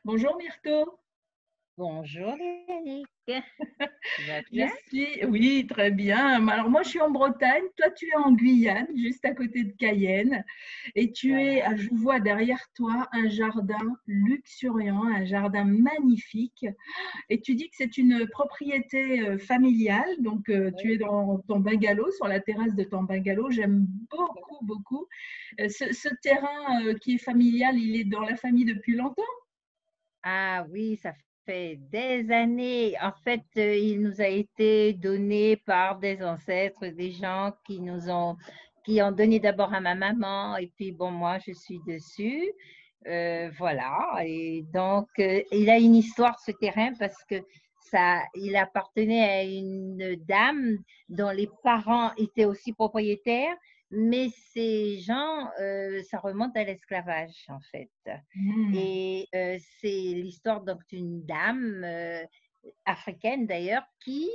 Bonjour Myrto, Bonjour Yannick, tu vas je bien? suis, oui, très bien. Alors moi je suis en Bretagne, toi tu es en Guyane, juste à côté de Cayenne, et tu es, Voilà. je vois derrière toi un jardin luxuriant, un jardin magnifique, et tu dis que c'est une propriété familiale, donc tu es Oui. dans ton bungalow, sur la terrasse de ton bungalow, j'aime beaucoup, beaucoup. Ce terrain qui est familial, il est dans la famille depuis longtemps? Ah oui, ça fait des années. En fait, il nous a été donné par des ancêtres, des gens qui ont donné d'abord à ma maman, et puis bon, moi, je suis dessus. Voilà. Et donc, il a une histoire, ce terrain, parce que il appartenait à une dame dont les parents étaient aussi propriétaires, mais ces gens, ça remonte à l'esclavage, en fait. Hmm. Et c'est l'histoire donc d'une dame africaine d'ailleurs qui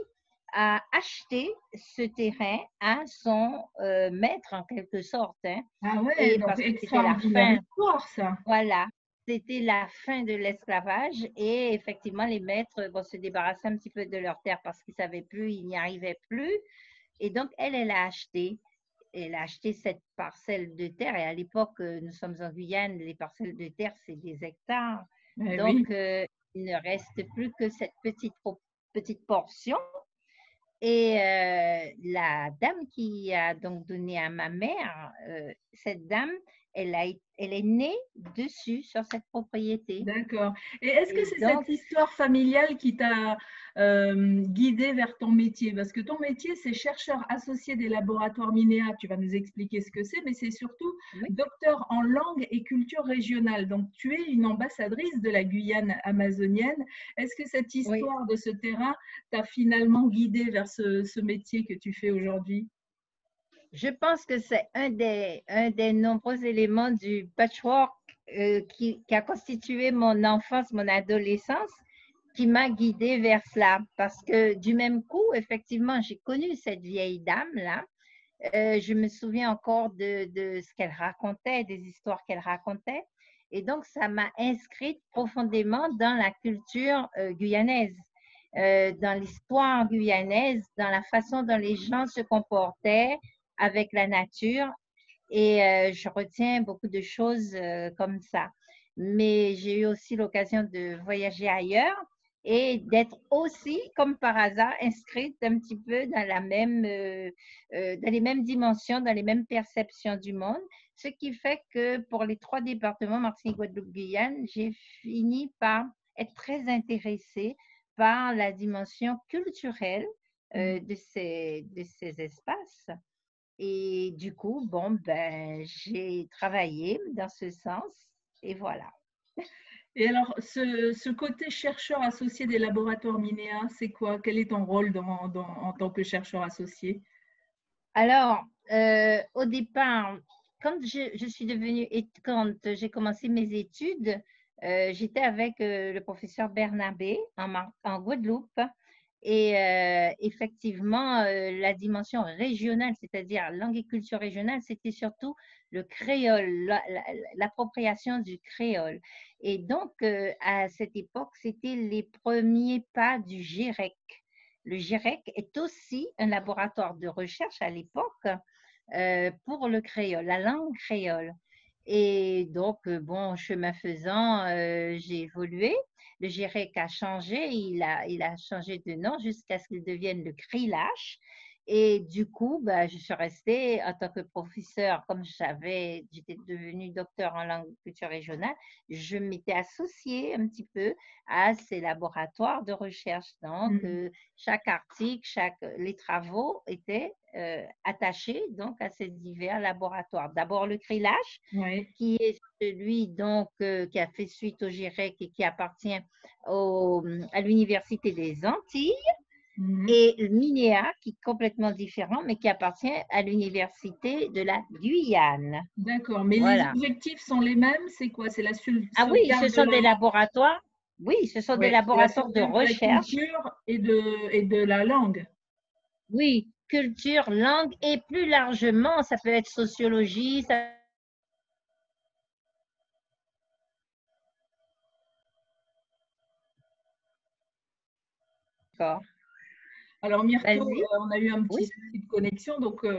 a acheté ce terrain à son maître en quelque sorte, hein. Ah ouais, Et donc parce que c'était la extraordinaire fin, histoire ça. voilà, c'était la fin de l'esclavage et effectivement les maîtres vont se débarrasser un petit peu de leur terre parce qu'ils ne savaient plus, ils n'y arrivaient plus. Et donc elle a acheté. Elle a acheté cette parcelle de terre. Et à l'époque, nous sommes en Guyane, les parcelles de terre, c'est des hectares. Eh Donc, oui. il ne reste plus que cette petite portion. Et la dame qui a donc donné à ma mère, cette dame, elle est née dessus, sur cette propriété. D'accord. Et est-ce que Et c'est cette donc, histoire familiale qui t'a guidé vers ton métier? Parce que ton métier, c'est chercheur associé des laboratoires Minéa. Tu vas nous expliquer ce que c'est, mais c'est surtout oui, docteur en langue et culture régionale. Donc, tu es une ambassadrice de la Guyane amazonienne. Est-ce que cette oui. histoire de ce terrain t'a finalement guidé vers ce métier que tu fais aujourd'hui? Je pense que c'est un des nombreux éléments du patchwork qui a constitué mon enfance, mon adolescence, qui m'a guidée vers cela. Parce que du même coup, effectivement, j'ai connu cette vieille dame-là. Je me souviens encore de ce qu'elle racontait, des histoires qu'elle racontait. Et donc, ça m'a inscrite profondément dans la culture guyanaise, dans l'histoire guyanaise, dans la façon dont les gens se comportaient avec la nature. Et je retiens beaucoup de choses comme ça. Mais j'ai eu aussi l'occasion de voyager ailleurs et d'être aussi, comme par hasard, inscrite un petit peu dans dans les mêmes dimensions, dans les mêmes perceptions du monde. Ce qui fait que pour les trois départements, Martinique, Guadeloupe, Guyane, j'ai fini par être très intéressée par la dimension culturelle de ces espaces. Et du coup, bon, ben, j'ai travaillé dans ce sens et voilà. Et alors, ce côté chercheur associé des laboratoires Minéa, c'est quoi? Quel est ton rôle en tant que chercheur associé? Alors, au départ, quand je suis devenue, quand j'ai commencé mes études, j'étais avec le professeur Bernabé en Guadeloupe. Et effectivement, la dimension régionale, c'est-à-dire langue et culture régionale, c'était surtout le créole, l'appropriation du créole. Et donc, à cette époque, c'était les premiers pas du GIREC. Le GIREC est aussi un laboratoire de recherche à l'époque pour le créole, la langue créole. Et donc, bon, chemin faisant, j'ai évolué. Le GIREC a changé, il a changé de nom jusqu'à ce qu'il devienne le CRILACH. Et du coup, bah, je suis restée en tant que professeur, comme j'étais devenue docteur en langue et culture régionale, je m'étais associée un petit peu à ces laboratoires de recherche. Donc, Hmm. chaque article, les travaux étaient attachés donc à ces divers laboratoires. D'abord le CRILACH, Oui. qui est celui donc qui a fait suite au GIREC et qui appartient à l'Université des Antilles, Mhm. et le MINEA, qui est complètement différent, mais qui appartient à l'Université de la Guyane. D'accord. Mais les Voilà. objectifs sont les mêmes? C'est quoi? C'est la Ah oui, ce sauvegarde de sont la, des laboratoires. Oui, ce sont des ouais, c'est la laboratoires de sauvegarde de la recherche. culture et de la langue. Oui, culture, langue et plus largement, ça peut être sociologie, ça D'accord. Alors Mirko, Vas-y. on a eu un petit Oui, souci de connexion, donc oui,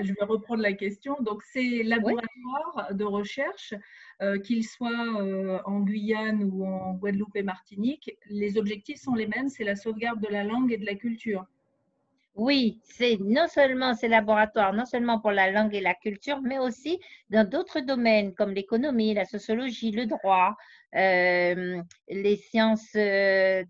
je vais reprendre la question. Donc ces oui. laboratoires de recherche, qu'ils soient en Guyane ou en Guadeloupe et Martinique, les objectifs sont les mêmes, c'est la sauvegarde de la langue et de la culture. Oui, c'est non seulement ces laboratoires, non seulement pour la langue et la culture, mais aussi dans d'autres domaines comme l'économie, la sociologie, le droit, les sciences,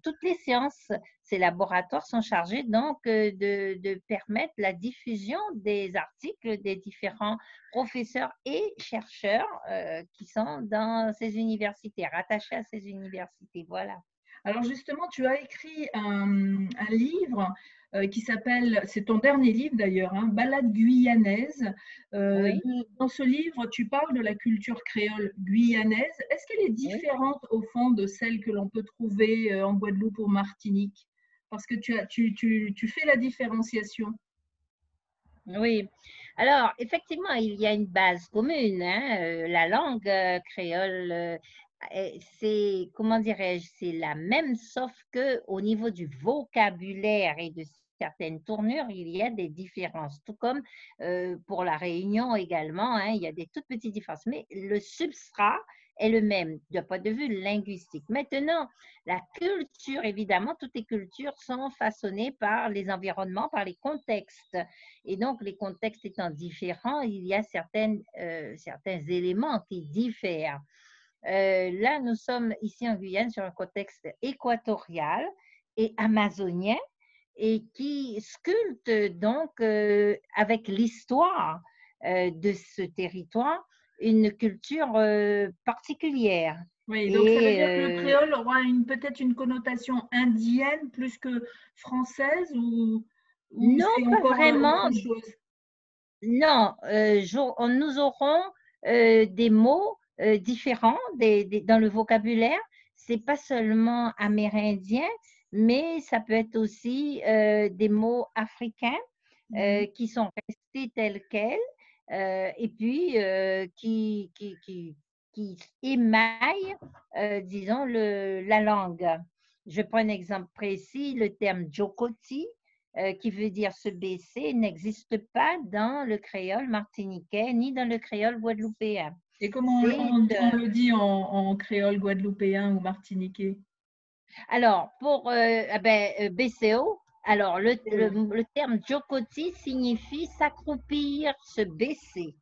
toutes les sciences. Ces laboratoires sont chargés donc de permettre la diffusion des articles des différents professeurs et chercheurs qui sont dans ces universités, rattachés à ces universités. Voilà. Alors justement, tu as écrit un livre qui s'appelle, c'est ton dernier livre d'ailleurs, hein, Balade guyanaise. Oui, Dans ce livre, tu parles de la culture créole guyanaise. Est-ce qu'elle est oui. différente au fond de celle que l'on peut trouver en Guadeloupe ou Martinique? Parce que tu fais la différenciation. Oui. Alors, effectivement, il y a une base commune, hein, la langue créole, c'est, comment dirais-je, c'est la même, sauf que au niveau du vocabulaire et de certaines tournures, il y a des différences. Tout comme pour la Réunion également, hein, il y a des toutes petites différences. Mais le substrat est le même, d'un point de vue linguistique. Maintenant, la culture, évidemment, toutes les cultures sont façonnées par les environnements, par les contextes. Et donc, les contextes étant différents, il y a certains éléments qui diffèrent. Là, nous sommes ici en Guyane sur un contexte équatorial et amazonien et qui sculpte donc avec l'histoire de ce territoire une culture particulière. Oui, donc ça veut Et dire que le créole aura peut-être une connotation indienne plus que française ou non, c'est pas encore vraiment. autre chose? Non, nous aurons des mots différents dans le vocabulaire. C'est pas seulement amérindien, mais ça peut être aussi des mots africains Mhm. qui sont restés tels quels et puis qui émaillent, disons, la langue. Je prends un exemple précis, le terme Jokoti qui veut dire se baisser, n'existe pas dans le créole martiniquais ni dans le créole guadeloupéen. Et comment C'est on le dit en créole guadeloupéen ou martiniquais? alors pour BCO. Alors Oui. le terme jokoti signifie s'accroupir, se baisser.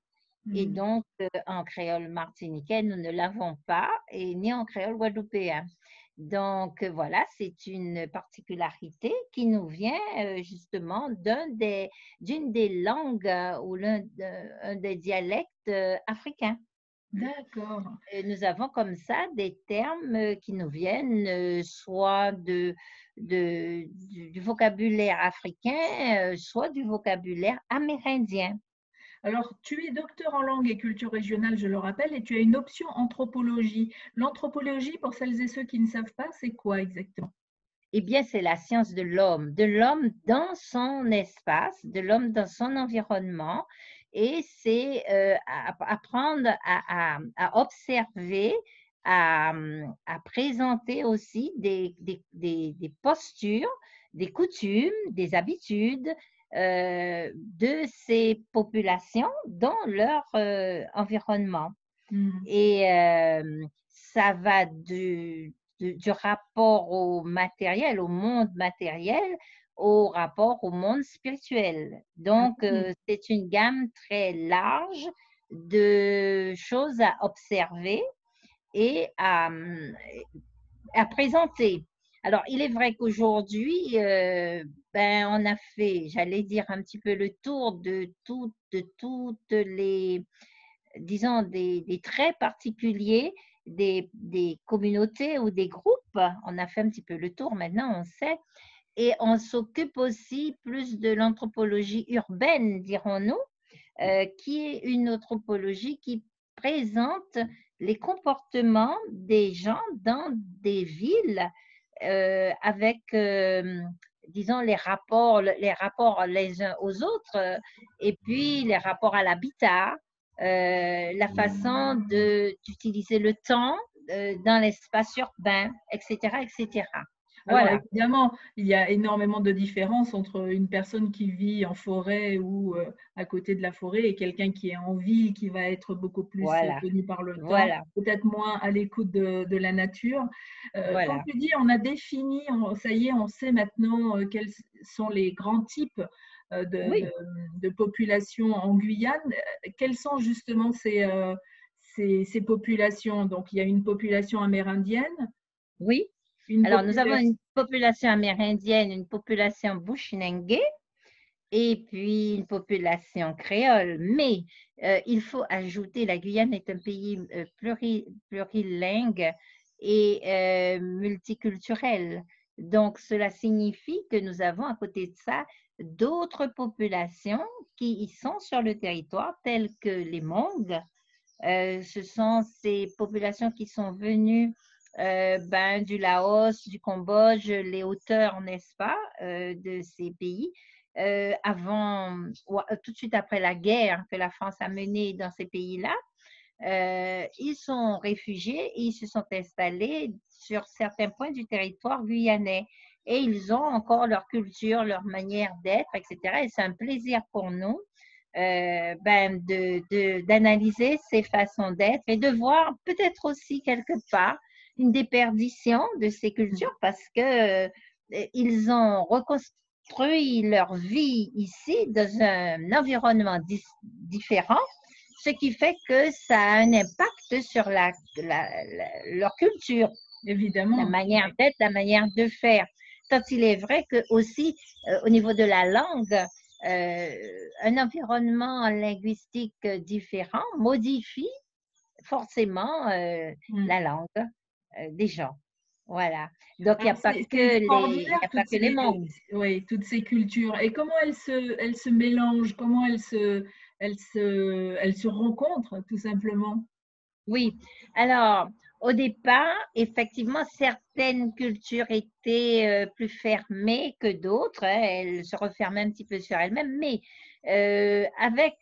Et Mhm. donc, en créole martiniquais, nous ne l'avons pas, et ni en créole guadeloupéen. Donc, voilà, c'est une particularité qui nous vient justement d'une des langues ou un des dialectes africains. D'accord. Nous avons comme ça des termes qui nous viennent soit du vocabulaire africain, soit du vocabulaire amérindien. Alors, tu es docteur en langue et culture régionale, je le rappelle, et tu as une option anthropologie. L'anthropologie, pour celles et ceux qui ne savent pas, c'est quoi exactement? Eh bien, c'est la science de l'homme dans son espace, de l'homme dans son environnement, et c'est apprendre à observer, à présenter aussi des postures, des coutumes, des habitudes de ces populations dans leur environnement. Mhm. Et ça va du rapport au matériel, au monde matériel, au rapport au monde spirituel. Ah Donc, oui. c'est une gamme très large de choses à observer et à présenter. Alors, il est vrai qu'aujourd'hui, on a fait, j'allais dire, un petit peu le tour de toutes les disons, des traits particuliers des communautés ou des groupes. On a fait un petit peu le tour maintenant, on sait. Et on s'occupe aussi plus de l'anthropologie urbaine, dirons-nous, qui est une anthropologie qui présente les comportements des gens dans des villes avec, disons, les rapports les uns aux autres et puis les rapports à l'habitat, la façon d'utiliser le temps dans l'espace urbain, etc., etc. Alors Voilà, évidemment, il y a énormément de différences entre une personne qui vit en forêt ou à côté de la forêt et quelqu'un qui est en ville, qui va être beaucoup plus voilà, tenu par le temps, voilà, peut-être moins à l'écoute de la nature. Quand voilà. tu dis on a défini, ça y est, on sait maintenant quels sont les grands types Oui, de populations en Guyane, quelles sont justement ces populations? Donc il y a une population amérindienne, oui. une Alors, nous avons population. une population amérindienne, une population Bushinengue et puis une population créole. Mais il faut ajouter, la Guyane est un pays plurilingue et multiculturel. Donc, cela signifie que nous avons à côté de ça d'autres populations qui y sont sur le territoire, telles que les Hmong. Ce sont ces populations qui sont venues du Laos, du Cambodge, les hauteurs, n'est-ce pas, de ces pays, tout de suite après la guerre que la France a menée dans ces pays-là. Ils sont réfugiés et ils se sont installés sur certains points du territoire guyanais. Et ils ont encore leur culture, leur manière d'être, etc. Et c'est un plaisir pour nous d'analyser ces façons d'être et de voir peut-être aussi quelque part une déperdition de ces cultures parce que ils ont reconstruit leur vie ici dans un environnement différent, ce qui fait que ça a un impact sur leur culture, la Évidemment, manière d'être, la manière de faire. Tant il est vrai que aussi au niveau de la langue, un environnement linguistique différent modifie forcément mm. la langue des gens. Voilà. Donc, il n'y a Alors pas c'est que il extraordinaire y a pas que les mondes. oui, toutes ces cultures. Et comment elles se mélangent, comment elles se rencontrent, tout simplement. Oui. Alors, au départ, effectivement, certaines cultures étaient plus fermées que d'autres, hein. Elles se refermaient un petit peu sur elles-mêmes, mais avec,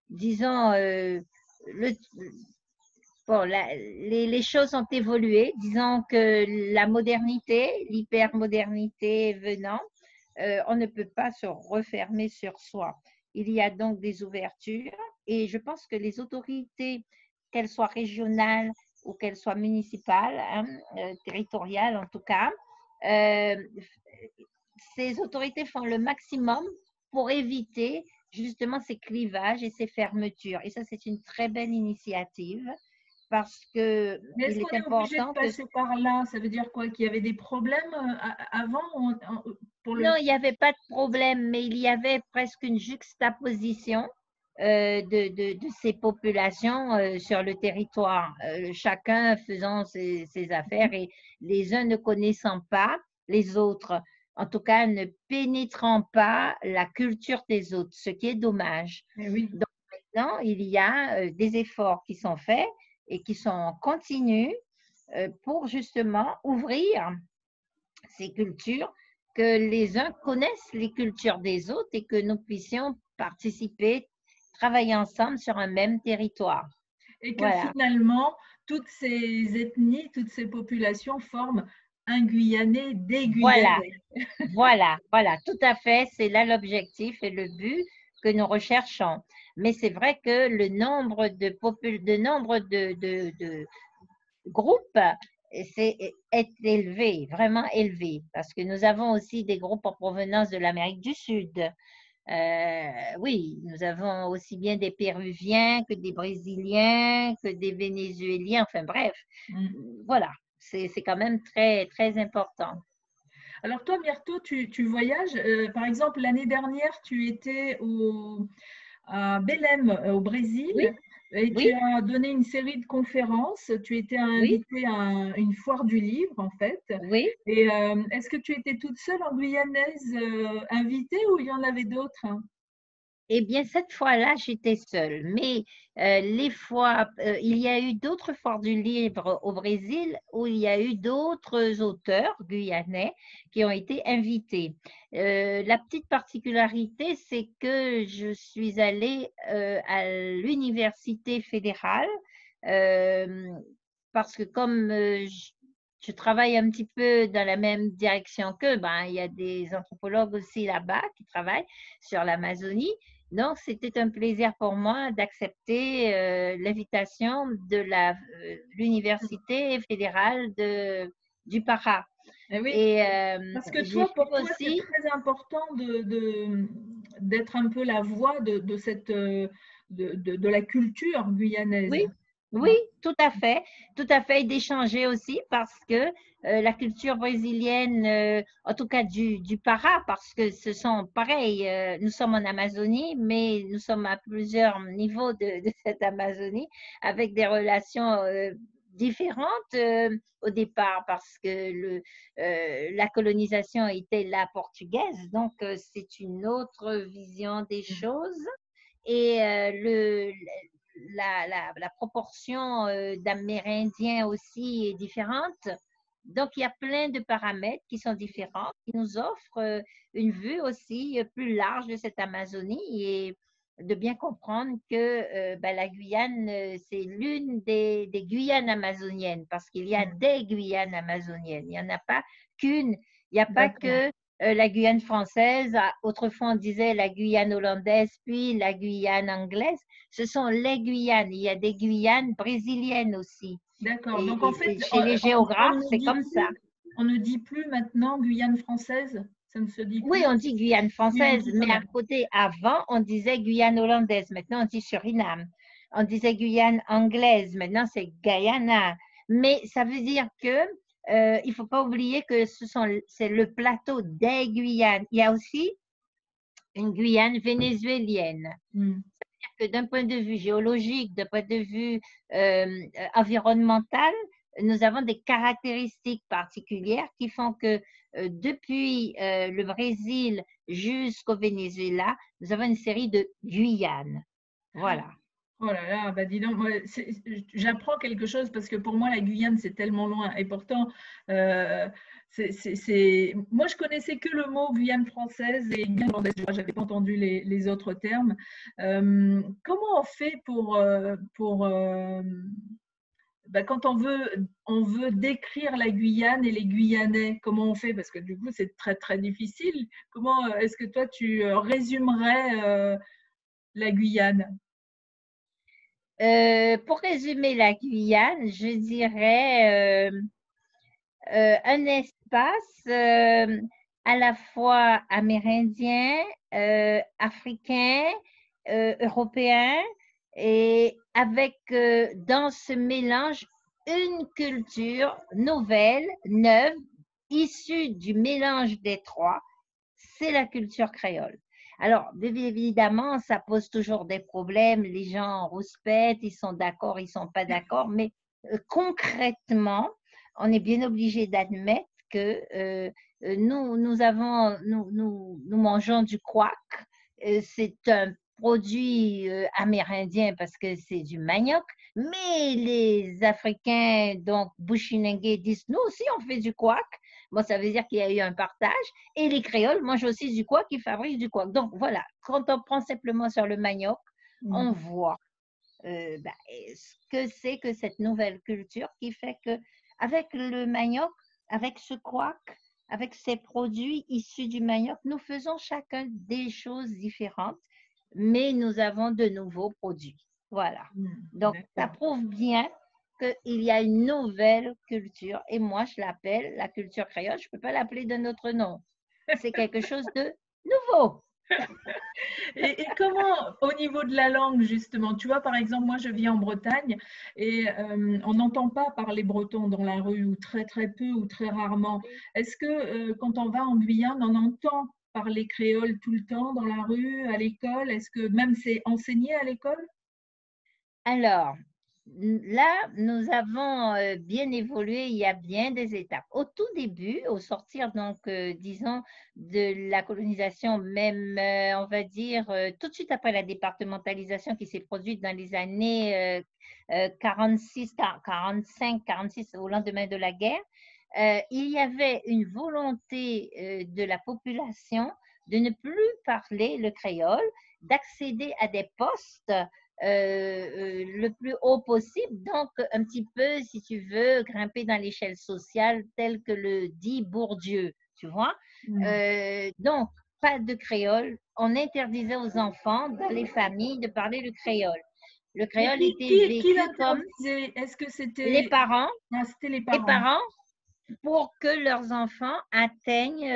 disons, le, bon, les choses ont évolué. Disons que la modernité, l'hypermodernité venant, on ne peut pas se refermer sur soi. Il y a donc des ouvertures et je pense que les autorités, qu'elles soient régionales ou qu'elles soient municipales, hein, territoriales en tout cas, euh, ces autorités font le maximum pour éviter justement ces clivages et ces fermetures. Et ça, c'est une très belle initiative parce que Mais est-ce il qu'on est est obligé de important que passer par là? Ça veut dire quoi? Qu'il y avait des problèmes avant pour non, le. il n'y avait pas de problème, mais il y avait presque une juxtaposition de ces populations sur le territoire, chacun faisant ses affaires et les uns ne connaissant pas les autres, en tout cas ne pénétrant pas la culture des autres, ce qui est dommage. Eh oui. Donc maintenant, il y a des efforts qui sont faits et qui sont continus pour justement ouvrir ces cultures, que les uns connaissent les cultures des autres et que nous puissions participer, travailler ensemble sur un même territoire. Et que Voilà, finalement, toutes ces ethnies, toutes ces populations forment un Guyanais, des voilà, Guyanais. voilà, tout à fait. C'est là l'objectif et le but que nous recherchons. Mais c'est vrai que le nombre de groupes est élevé, vraiment élevé, parce que nous avons aussi des groupes en provenance de l'Amérique du Sud. Oui, nous avons aussi bien des Péruviens que des Brésiliens, que des Vénézuéliens, enfin bref, Mm. voilà, c'est quand même très, très important. Alors toi, Myrto, tu voyages. Par exemple, l'année dernière, tu étais à Belém, au Brésil, Oui, et tu oui, as donné une série de conférences. Tu étais oui, invitée à une foire du livre, en fait. oui. Et est-ce que tu étais toute seule en guyanaise invitée ou il y en avait d'autres? Eh bien, cette fois-là, j'étais seule. Mais il y a eu d'autres foires du livre au Brésil où il y a eu d'autres auteurs guyanais qui ont été invités. La petite particularité, c'est que je suis allée à l'université fédérale euh, parce que comme je travaille un petit peu dans la même direction qu'eux. Ben, il y a des anthropologues aussi là-bas qui travaillent sur l'Amazonie. Donc, c'était un plaisir pour moi d'accepter l'invitation de l'Université fédérale du Para. Eh oui, Et parce que j'ai toi, fait pour toi, c'est aussi, très important d'être un peu la voix de cette, de la culture guyanaise. oui, oui, Hein. tout à fait, et d'échanger aussi parce que la culture brésilienne, en tout cas du Para, parce que ce sont pareil, nous sommes en Amazonie, mais nous sommes à plusieurs niveaux de cette Amazonie avec des relations différentes au départ parce que la colonisation était la portugaise, donc c'est une autre vision des choses et la proportion d'Amérindiens aussi est différente. Donc, il y a plein de paramètres qui sont différents, qui nous offrent une vue aussi plus large de cette Amazonie et de bien comprendre que ben, la Guyane, c'est l'une des Guyanes amazoniennes parce qu'il y a des Guyanes amazoniennes. Il n'y en a pas qu'une. Il n'y a pas D'accord. que la Guyane française. Autrefois, on disait la Guyane hollandaise, puis la Guyane anglaise. Ce sont les Guyanes. Il y a des Guyanes brésiliennes aussi. D'accord. Donc, en fait, Et chez les géographes, c'est comme ça. on ne dit plus maintenant Guyane française. Ça ne se dit Oui, plus. on dit Guyane Guyane française, mais à française. côté, avant, on disait Guyane hollandaise. Maintenant, on dit Suriname. On disait Guyane anglaise. Maintenant, c'est Guyana. Mais ça veut dire que il ne faut pas oublier que c'est le plateau des Guyanes. Il y a aussi une Guyane vénézuélienne. Hmm. Que d'un point de vue géologique, d'un point de vue environnemental, nous avons des caractéristiques particulières qui font que depuis le Brésil jusqu'au Venezuela, nous avons une série de Guyanes. Voilà. Oh là là, bah dis donc, j'apprends quelque chose parce que pour moi, la Guyane, c'est tellement loin. Et pourtant, euh, moi, je connaissais que le mot Guyane française et Guyane hollandaise. Je n'avais pas entendu les autres termes. Comment on fait bah, quand on veut décrire la Guyane et les Guyanais, comment on fait? Parce que du coup, c'est très, très difficile. Comment est-ce que toi, tu résumerais la Guyane? Pour résumer la Guyane, je dirais un espace à la fois amérindien, africain, européen, et avec dans ce mélange une culture nouvelle, neuve, issue du mélange des trois, c'est la culture créole. Alors, évidemment, ça pose toujours des problèmes. Les gens rouspètent, ils sont d'accord, ils ne sont pas d'accord. Mais concrètement, on est bien obligé d'admettre que nous mangeons du couac. C'est un produit amérindien parce que c'est du manioc. Mais les Africains, donc Bushinengue, disent nous aussi on fait du couac. Bon, ça veut dire qu'il y a eu un partage. Et les créoles mangent aussi du couac, qui fabriquent du couac. Donc voilà, quand on prend simplement sur le manioc, on voit ben, ce que c'est que cette nouvelle culture qui fait que avec le manioc, avec ce couac, avec ces produits issus du manioc, nous faisons chacun des choses différentes, mais nous avons de nouveaux produits. Voilà. Donc, ça D'accord. prouve bien qu'il y a une nouvelle culture et moi, je l'appelle la culture créole. Je ne peux pas l'appeler d'un autre nom. C'est quelque chose de nouveau. Et comment, au niveau de la langue, justement, tu vois, par exemple, moi, je vis en Bretagne et on n'entend pas parler breton dans la rue, ou très, très peu, ou très rarement. Est-ce que quand on va en Guyane, on entend parler créole tout le temps dans la rue, à l'école? Est-ce que même c'est enseigné à l'école? Alors, là, nous avons bien évolué, il y a bien des étapes. Au tout début, au sortir, donc, disons, de la colonisation, même, on va dire, tout de suite après la départementalisation qui s'est produite dans les années 46, 45, 46, au lendemain de la guerre, il y avait une volonté de la population de ne plus parler le créole, d'accéder à des postes le plus haut possible. Donc, un petit peu, si tu veux, grimper dans l'échelle sociale tel que le dit Bourdieu, tu vois. Donc, pas de créole. On interdisait aux enfants dans les familles de parler le créole. Le Mais créole était qui vécu comme l'interdisait? Est-ce que les c'était parents, c'était les les parents? parents pour que leurs enfants atteignent,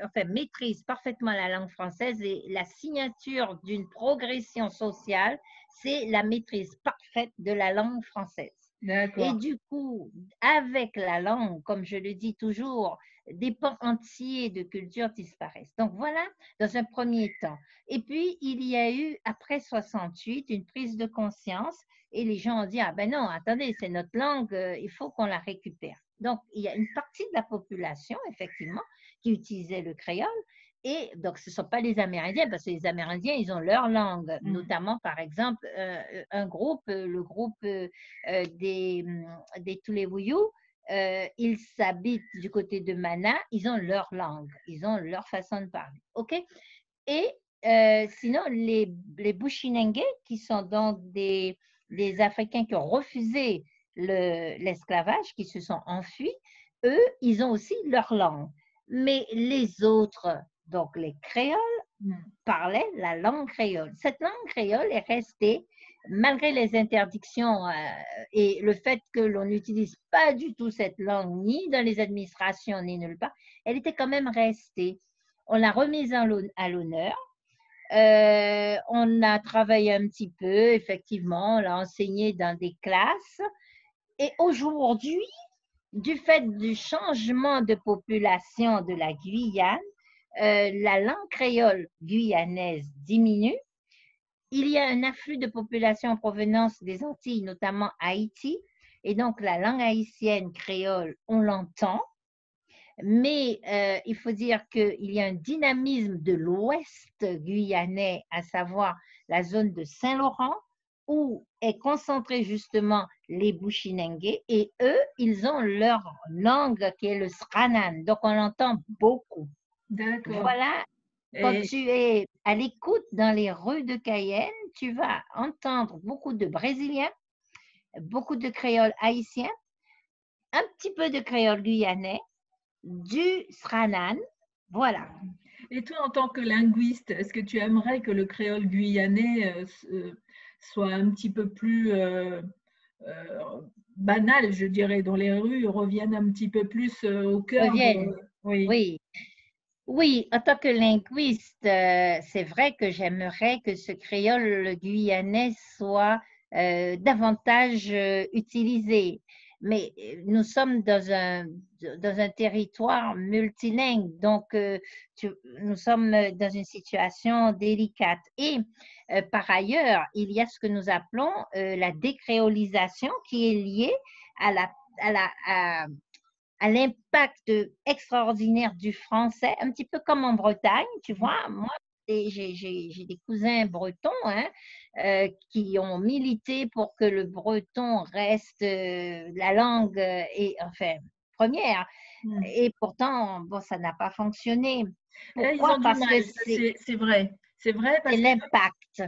enfin, maîtrisent parfaitement la langue française et la signature d'une progression sociale, c'est la maîtrise parfaite de la langue française. Et D'accord. du coup, avec la langue, comme je le dis toujours, des pans entiers de culture disparaissent. Donc voilà, dans un premier temps. Et puis, il y a eu, après 68, une prise de conscience et les gens ont dit, ah ben non, attendez, c'est notre langue, il faut qu'on la récupère. Donc, il y a une partie de la population, effectivement, qui utilisait le créole. Et donc, ce ne sont pas les Amérindiens, parce que les Amérindiens, ils ont leur langue, notamment, par exemple, un groupe, le groupe des Tulewuyú, ils s'habitent du côté de Mana, ils ont leur langue, ils ont leur façon de parler. OK? Et sinon, les Bushinengue, qui sont donc des Africains qui ont refusé l'esclavage, qui se sont enfuis, eux, ils ont aussi leur langue. Mais les autres, donc les créoles, parlaient la langue créole. Cette langue créole est restée, malgré les interdictions et le fait que l'on n'utilise pas du tout cette langue, ni dans les administrations, ni nulle part, elle était quand même restée. On l'a remise à l'honneur. On a travaillé un petit peu, effectivement, on l'a enseigné dans des classes. Et aujourd'hui, du fait du changement de population de la Guyane, la langue créole guyanaise diminue. Il y a un afflux de population en provenance des Antilles, notamment Haïti. Et donc, la langue haïtienne créole, on l'entend. Mais il faut dire qu'il y a un dynamisme de l'ouest guyanais, à savoir la zone de Saint-Laurent, où est concentré justement les Bushinengue, et eux, ils ont leur langue qui est le Sranan, donc on l'entend beaucoup. D'accord. Voilà, quand tu es à l'écoute dans les rues de Cayenne, tu vas entendre beaucoup de Brésiliens, beaucoup de créoles haïtiens, un petit peu de créole guyanais, du Sranan, voilà. Et toi, en tant que linguiste, est-ce que tu aimerais que le créole guyanais soit un petit peu plus banal, je dirais, dans les rues, revienne un petit peu plus au cœur Reviennent. Oui. Oui. Oui, en tant que linguiste, c'est vrai que j'aimerais que ce créole guyanais soit davantage utilisé. Mais nous sommes dans un territoire multilingue, donc nous sommes dans une situation délicate. Et par ailleurs, il y a ce que nous appelons la décréolisation qui est liée à à l'impact extraordinaire du français, un petit peu comme en Bretagne, tu vois. Moi, j'ai des cousins bretons qui ont milité pour que le breton reste la langue enfin, première. Et pourtant, bon, ça n'a pas fonctionné. Pourquoi? Ils ont du Parce mal, que c'est vrai. C'est vrai parce c'est que l'impact.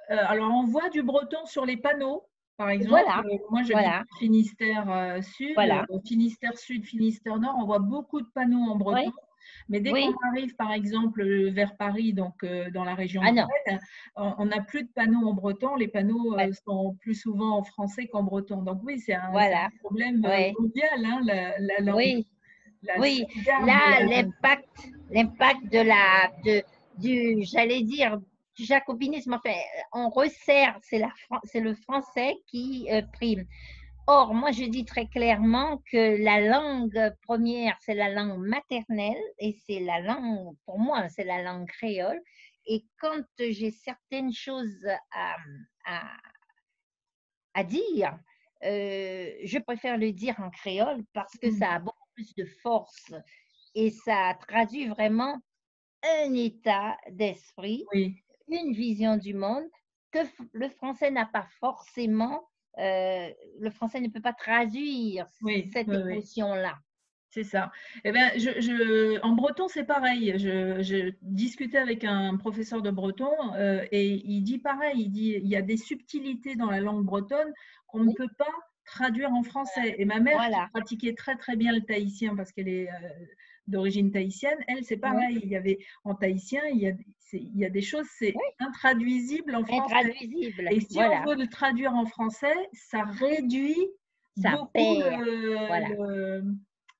alors on voit du breton sur les panneaux. Par exemple, Voilà, moi j'habite voilà, Finistère Sud, voilà. Finistère Sud, Finistère Nord, on voit beaucoup de panneaux en breton. Oui, Mais dès qu'on oui. arrive, par exemple, vers Paris, donc dans la région Ah de non. Rennes, on n'a plus de panneaux en breton. Les panneaux Ouais, sont plus souvent en français qu'en breton. Donc oui, c'est un voilà. problème Oui, mondial, hein, la langue, oui. la Oui, sauvegarde de là, la langue. l'impact j'allais dire, du jacobinisme, enfin, on resserre, c'est le français qui prime. Or, moi, je dis très clairement que la langue première, c'est la langue maternelle et c'est la langue, pour moi, c'est la langue créole. Et quand j'ai certaines choses à, à dire, je préfère le dire en créole parce que ça a beaucoup plus de force et ça traduit vraiment un état d'esprit, Oui, une vision du monde que le français n'a pas forcément, le français ne peut pas traduire oui, cette oui, oui. émotion-là. C'est ça. Eh ben, en breton, c'est pareil. Je discutais avec un professeur de breton et il dit pareil. Il dit il y a des subtilités dans la langue bretonne qu'on ne Oui, peut pas traduire en français. Et ma mère, qui voilà. pratiquait très très bien le tahitien parce qu'elle est d'origine tahitienne, elle, c'est Oui, pareil. Il y avait en tahitien, il y a des choses, c'est oui, intraduisible en français. intraduisible. Et si on Voilà. veut le traduire en français, ça réduit Ça beaucoup perd. Voilà.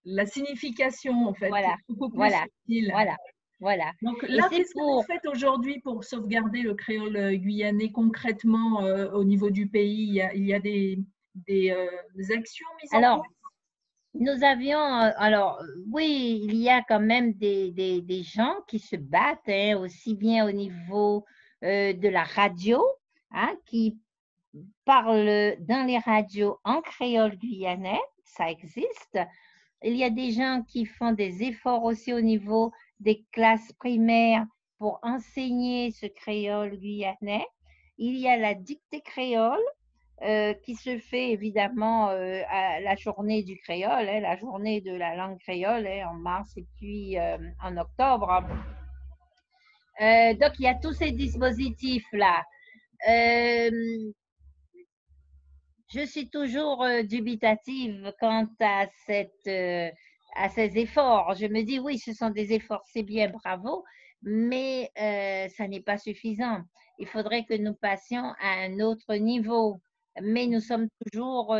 la signification, en fait, qui Voilà. est beaucoup plus Voilà. subtile. Voilà. Voilà. Donc Et là, c'est qu'est-ce que vous pour. faites aujourd'hui pour sauvegarder le créole guyanais concrètement au niveau du pays? Il y a des actions mises en place? Alors, nous avions, alors oui, il y a quand même des gens qui se battent, hein, aussi bien au niveau de la radio, hein, qui parlent dans les radios en créole guyanais, ça existe. Il y a des gens qui font des efforts aussi au niveau des classes primaires pour enseigner ce créole guyanais. Il y a la dictée créole qui se fait évidemment à la journée du créole, hein, la journée de la langue créole, hein, en mars et puis en octobre. Donc, il y a tous ces dispositifs-là. Euh, je suis toujours dubitative quant à ces efforts. Je me dis, oui, ce sont des efforts, c'est bien, bravo, mais ça n'est pas suffisant. Il faudrait que nous passions à un autre niveau. Mais nous sommes toujours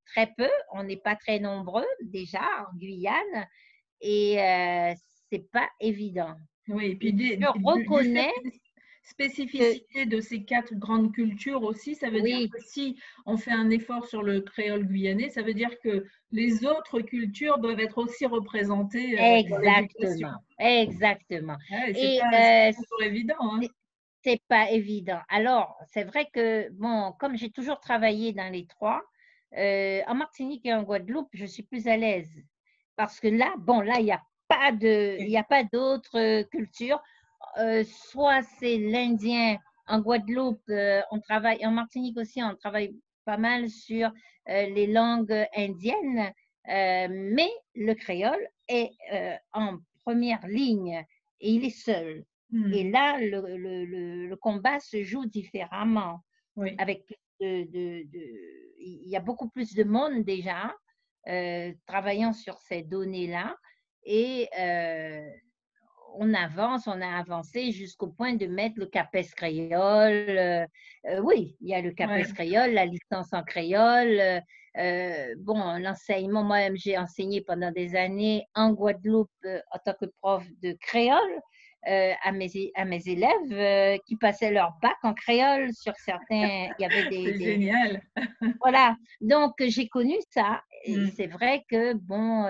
très peu, on n'est pas très nombreux déjà en Guyane et c'est pas évident. Oui, et puis Je du fait reconnais des que spécificités de ces quatre grandes cultures aussi, ça veut dire oui, que si on fait un effort sur le créole guyanais, ça veut dire que les autres cultures doivent être aussi représentées dans l'éducation. exactement, exactement. Ouais, Et c'est pas toujours évident, hein. c'est pas évident. Alors, c'est vrai que, bon, comme j'ai toujours travaillé dans les trois, en Martinique et en Guadeloupe, je suis plus à l'aise. Parce que là, bon, là, il y a pas d'autres cultures. Soit c'est l'Indien, en Guadeloupe, on travaille, en Martinique aussi, on travaille pas mal sur les langues indiennes, mais le créole est en première ligne et il est seul. Hmm. Et là, le combat se joue différemment. Oui. Avec il y a beaucoup plus de monde déjà travaillant sur ces données-là. Et on a avancé jusqu'au point de mettre le CAPES créole. Oui, il y a le CAPES Ouais. créole, la licence en créole. Bon, l'enseignement, moi-même, j'ai enseigné pendant des années en Guadeloupe en tant que prof de créole à mes élèves qui passaient leur bac en créole sur certains. Il y avait C'est génial. voilà, donc j'ai connu ça. Et Hmm. c'est vrai que, bon,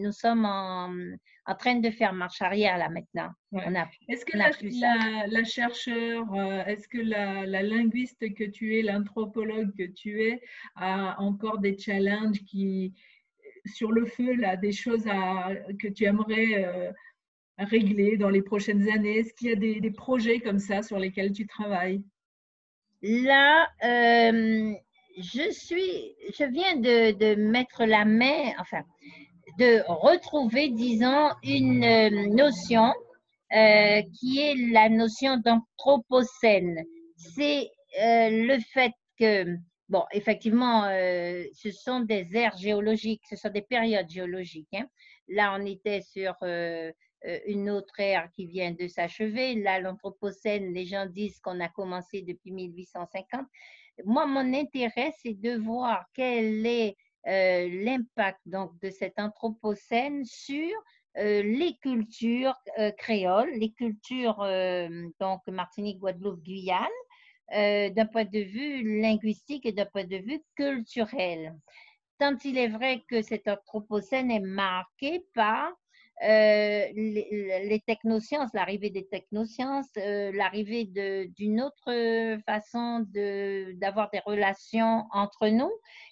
nous sommes en train de faire marche arrière là maintenant. Ouais. Est-ce que On n'a plus ça. la chercheure, est-ce que la linguiste que tu es, l'anthropologue que tu es, a encore des challenges sur le feu, là, des choses que tu aimerais régler dans les prochaines années? Est-ce qu'il y a des projets comme ça sur lesquels tu travailles? Là, je viens de mettre la main, enfin, de retrouver, disons, une notion qui est la notion d'anthropocène. C'est le fait que, bon, effectivement, ce sont des ères géologiques, ce sont des périodes géologiques, hein. Là, on était sur une autre ère qui vient de s'achever. Là, l'anthropocène, les gens disent qu'on a commencé depuis 1850. Moi, mon intérêt, c'est de voir quel est l'impact donc de cet anthropocène sur les cultures créoles, les cultures donc Martinique, Guadeloupe, Guyane, d'un point de vue linguistique et d'un point de vue culturel. Tant il est vrai que cet anthropocène est marqué par les technosciences, l'arrivée des technosciences, l'arrivée d'une autre façon d'avoir des relations entre nous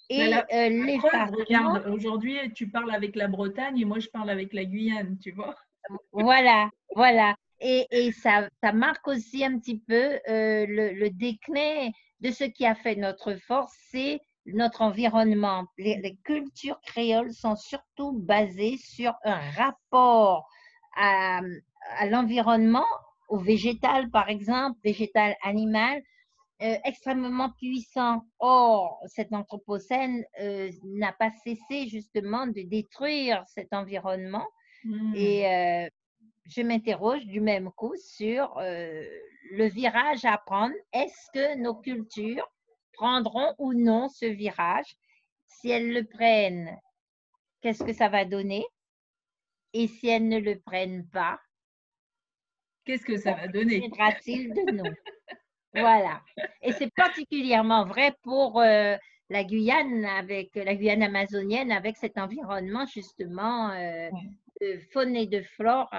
Ben, et la preuve, l'effacement. regarde, aujourd'hui, tu parles avec la Bretagne et moi, je parle avec la Guyane, tu vois? Voilà, voilà. Et ça marque aussi un petit peu le déclin de ce qui a fait notre force, c'est notre environnement. Les cultures créoles sont surtout basées sur un rapport à, à l'environnement, au végétal par exemple, végétal animal, extrêmement puissant. Or, cet anthropocène n'a pas cessé justement de détruire cet environnement. Et je m'interroge du même coup sur le virage à prendre. Est-ce que nos cultures prendront ou non ce virage? Si elles le prennent, qu'est-ce que ça va donner? Et si elles ne le prennent pas, qu'est-ce que ça va donner? Viendra-t-il de nous? Voilà. Et c'est particulièrement vrai pour la Guyane, avec la Guyane amazonienne, avec cet environnement justement de faune et de flore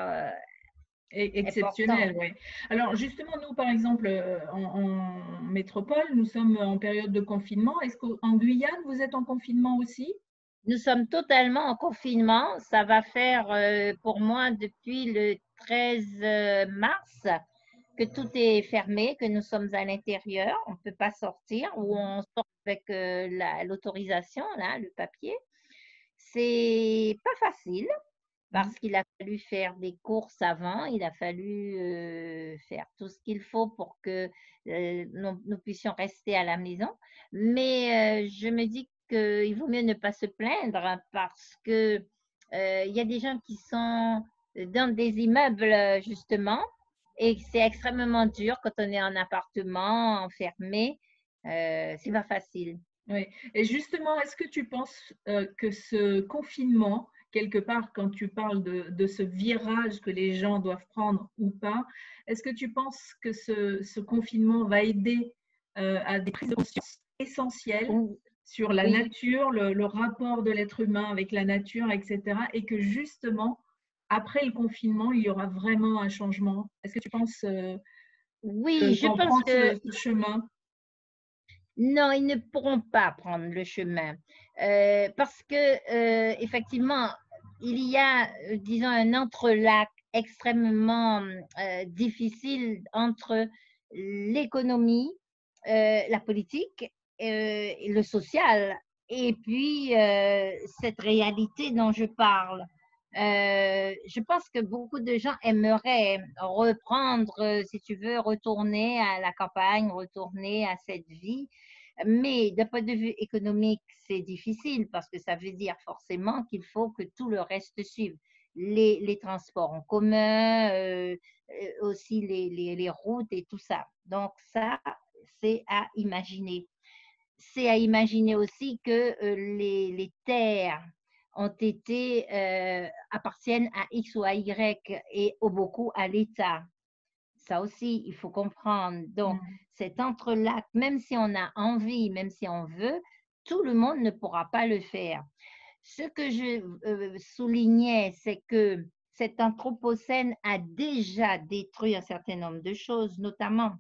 Exceptionnel, oui. Alors justement, nous, par exemple, en métropole, nous sommes en période de confinement. Est-ce qu'en Guyane, vous êtes en confinement aussi? Nous sommes totalement en confinement. Ça va faire pour moi depuis le 13 mars que tout est fermé, que nous sommes à l'intérieur. On ne peut pas sortir ou on sort avec l'autorisation, là, le papier. C'est pas facile parce qu'il a fallu faire des courses avant, il a fallu faire tout ce qu'il faut pour que nous puissions rester à la maison. Mais je me dis qu'il vaut mieux ne pas se plaindre parce que il y a des gens qui sont dans des immeubles justement et c'est extrêmement dur quand on est en appartement, enfermé. C'est pas facile. Oui. Et justement, est-ce que tu penses que ce confinement, quelque part, quand tu parles de ce virage que les gens doivent prendre ou pas, est-ce que tu penses que ce confinement va aider à des prises de conscience essentielles sur la nature, le rapport de l'être humain avec la nature, etc. Et que justement, après le confinement, il y aura vraiment un changement? Est-ce que tu penses oui, je pense que ce chemin? Non, ils ne pourront pas prendre le chemin parce que effectivement, il y a, disons, un entrelac extrêmement difficile entre l'économie, la politique, le social, et puis cette réalité dont je parle. Je pense que beaucoup de gens aimeraient reprendre, si tu veux, retourner à la campagne, retourner à cette vie. Mais d'un point de vue économique, c'est difficile parce que ça veut dire forcément qu'il faut que tout le reste suive. Les transports en commun, aussi les routes et tout ça. Donc ça, c'est à imaginer. C'est à imaginer aussi que les terres ont été, appartiennent à X ou à Y et au beaucoup à l'État. Ça aussi, il faut comprendre. Donc, cet entrelac, même si on a envie, même si on veut, tout le monde ne pourra pas le faire. Ce que je soulignais, c'est que cet anthropocène a déjà détruit un certain nombre de choses, notamment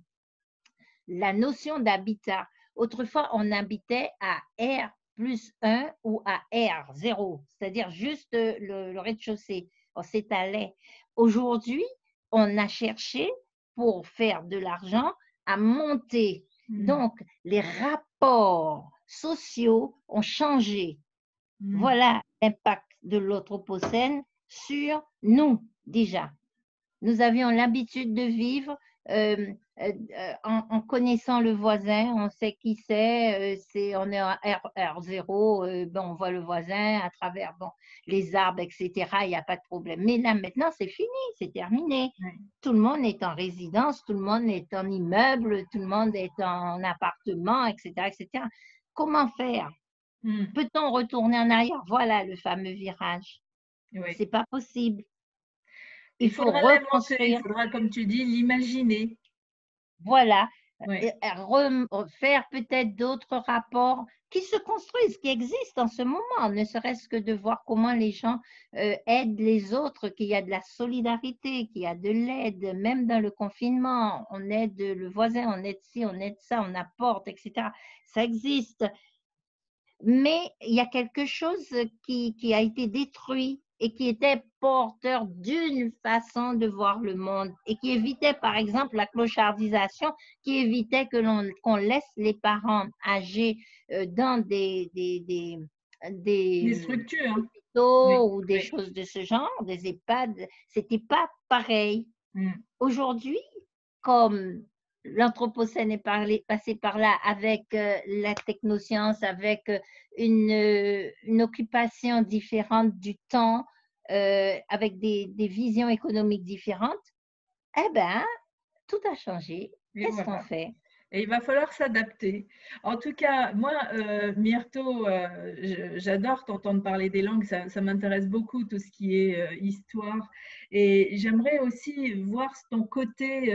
la notion d'habitat. Autrefois, on habitait à R plus 1 ou à R 0, c'est-à-dire juste le rez-de-chaussée. On s'étalait. Aujourd'hui, on a cherché pour faire de l'argent à monter. Donc, les rapports sociaux ont changé. Voilà l'impact de l'anthropocène sur nous déjà. Nous avions l'habitude de vivre en connaissant le voisin, on sait qui c'est, on est en R0, bon, on voit le voisin à travers bon, les arbres, etc. Il n'y a pas de problème. Mais là, maintenant, c'est fini, c'est terminé. Tout le monde est en résidence, tout le monde est en immeuble, tout le monde est en appartement, etc. etc. Comment faire? Peut-on retourner en arrière? Voilà le fameux virage. C'est pas possible. Il faudra l'inventer, il faudra, comme tu dis, l'imaginer. Voilà, faire peut-être d'autres rapports qui se construisent, qui existent en ce moment, ne serait-ce que de voir comment les gens aident les autres, qu'il y a de la solidarité, qu'il y a de l'aide, même dans le confinement, on aide le voisin, on aide ci, on aide ça, on apporte, etc. Ça existe. Mais il y a quelque chose qui a été détruit et qui étaient porteurs d'une façon de voir le monde et qui évitaient, par exemple, la clochardisation, qui évitait qu'on laisse les parents âgés dans Des des structures. hôpitaux Oui, ou des oui. choses de ce genre, des EHPAD. C'était pas pareil. Aujourd'hui, comme l'Anthropocène est passé par là avec la technoscience, avec une occupation différente du temps, avec des visions économiques différentes, eh bien, tout a changé. Et Qu'est-ce qu'on voilà. fait? Et il va falloir s'adapter. En tout cas, moi, Myrto, j'adore t'entendre parler des langues, ça m'intéresse beaucoup, tout ce qui est histoire. Et j'aimerais aussi voir ton côté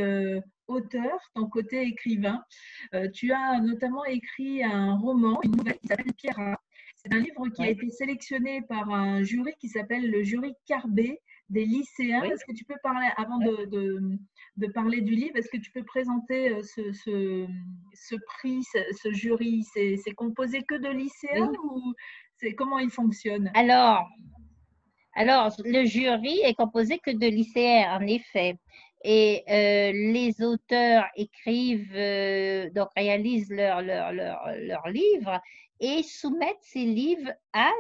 auteur, ton côté écrivain. Tu as notamment écrit un roman, une nouvelle qui s'appelle Pierra. C'est un livre qui a Oui, été sélectionné par un jury qui s'appelle le jury Carbet des lycéens. oui, Est-ce que tu peux parler, avant oui. de parler du livre, est-ce que tu peux présenter ce prix, ce jury? C'est composé que de lycéens Oui. ou comment il fonctionne? Alors, le jury est composé que de lycéens, en effet. Et les auteurs écrivent, donc réalisent leur livre et soumettent ces livres à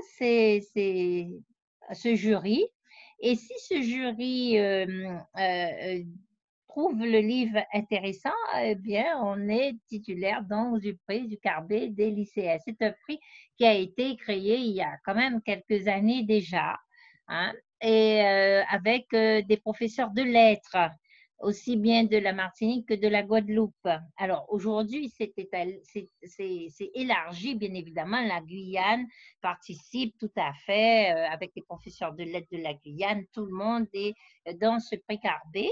ce jury. Et si ce jury trouve le livre intéressant, eh bien, on est titulaire donc du prix du Carbet des lycéens. C'est un prix qui a été créé il y a quand même quelques années déjà, hein, et avec des professeurs de lettres, aussi bien de la Martinique que de la Guadeloupe. Alors aujourd'hui, c'est élargi, bien évidemment, la Guyane participe tout à fait avec les professeurs de lettres de la Guyane, tout le monde est dans ce prix Carbet.